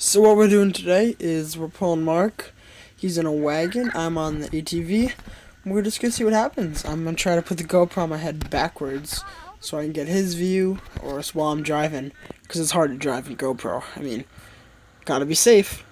So what we're doing today is we're pulling Mark. He's in a wagon. I'm on the ATV. We're just gonna see what happens. I'm gonna try to put the GoPro on my head backwards so I can get his view, or while I'm driving, because it's hard to drive in GoPro. I mean, gotta be safe.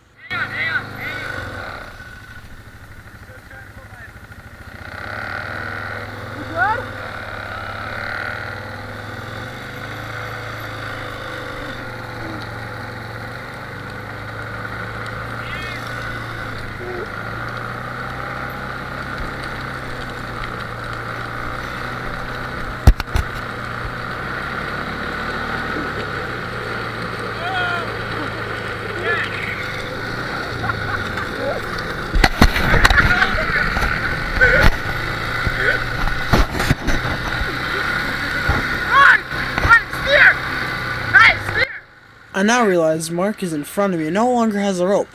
I now realize Mark is in front of me and no longer has a rope.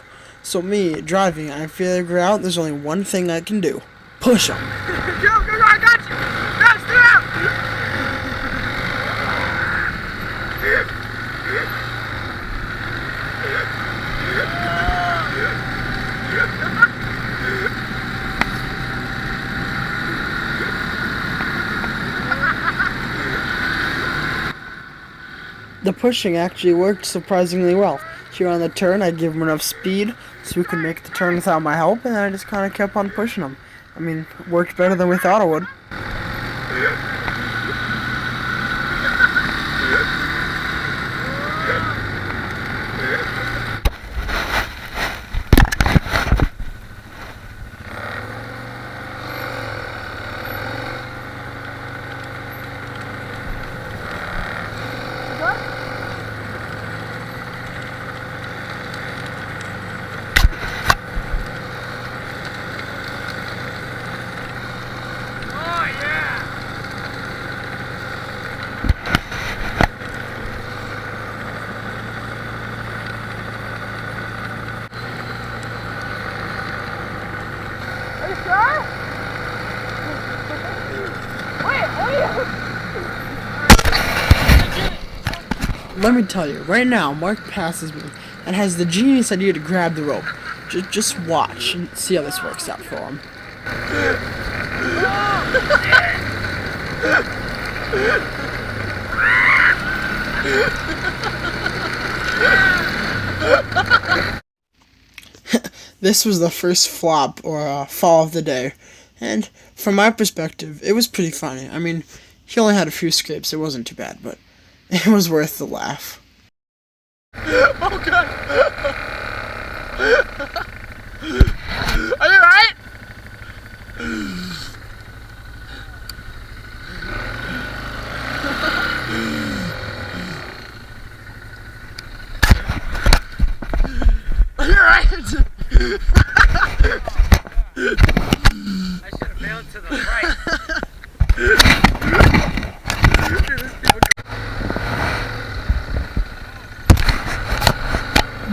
So me, driving, I figure out there's only one thing I can do. Push him. Go, I got you! Go, stay out! The pushing actually worked surprisingly well. Here on the turn, I'd give him enough speed so we could make the turn without my help, and I just kind of kept on pushing him. I mean, worked better than we thought it would. Are you sure? Let me tell you, right now, Mark passes me and has the genius idea to grab the rope. Just watch and see how this works out for him. This was the first flop or fall of the day, and from my perspective, it was pretty funny. I mean, he only had a few scrapes, it wasn't too bad, but it was worth the laugh. Oh god! Are you alright? Are you alright? I should have bailed to the right.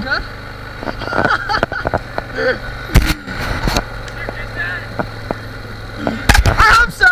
Good? I hope so!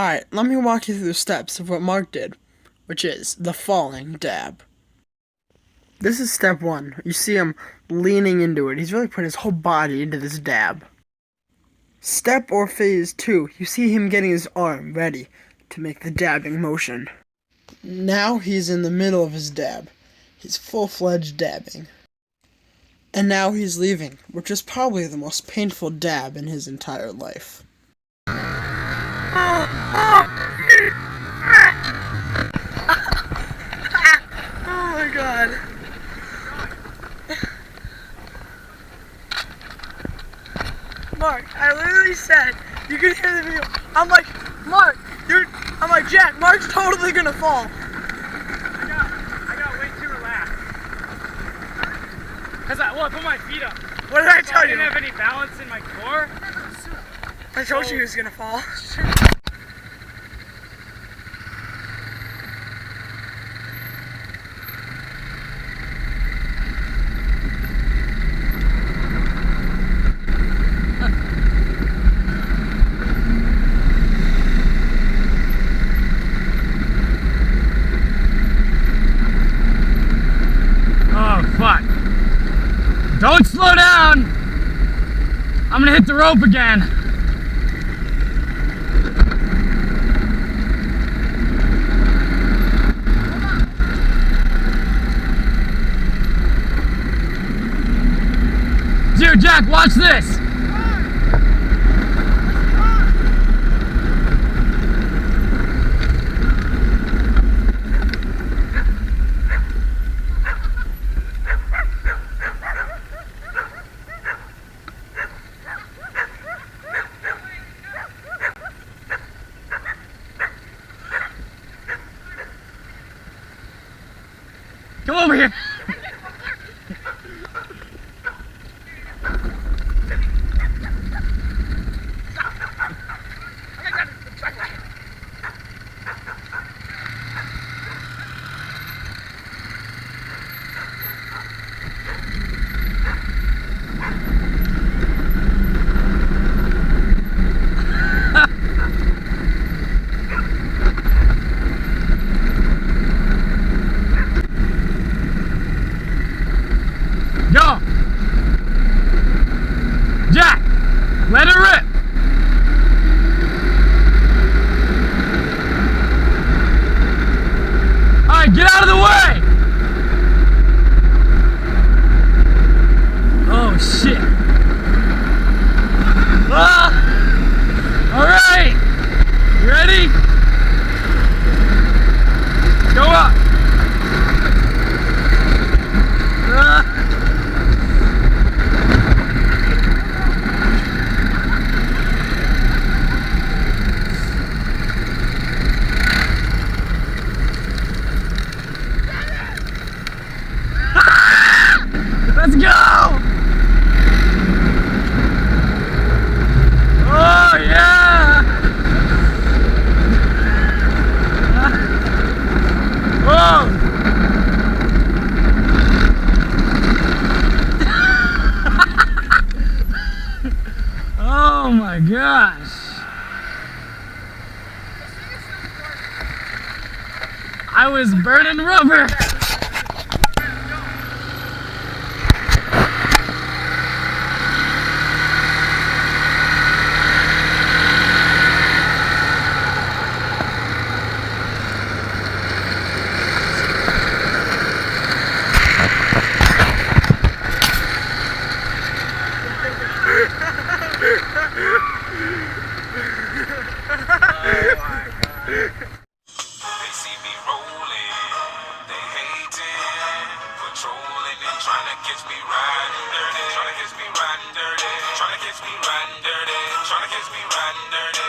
Alright, let me walk you through the steps of what Mark did, which is the falling dab. This is step 1. You see him leaning into it. He's really put his whole body into this dab. Step or phase 2, you see him getting his arm ready to make the dabbing motion. Now he's in the middle of his dab. He's full-fledged dabbing. And now he's leaving, which is probably the most painful dab in his entire life. Oh my god. Mark, I literally said, you can hear the video. I'm like, Mark, I'm like, Jack, Mark's totally gonna fall. I got way too relaxed. Cause I put my feet up. What did I So tell I you? didn't have any balance in my core. I told you he was gonna fall. Oh, fuck. Don't slow down. I'm gonna hit the rope again. Dude, Jack, watch this. Come over here. Go! Jack! Let it rip! Alright, get out of the way! Oh shit! Ah! Alright! You ready? Go up! Ah! Let's go! Oh yeah! Whoa! Oh my gosh! I was burning rubber! They see me rolling, they hating, patrolling and trying to catch me riding dirty, trying to catch me riding dirty, trying to catch me riding dirty, trying to catch me riding dirty.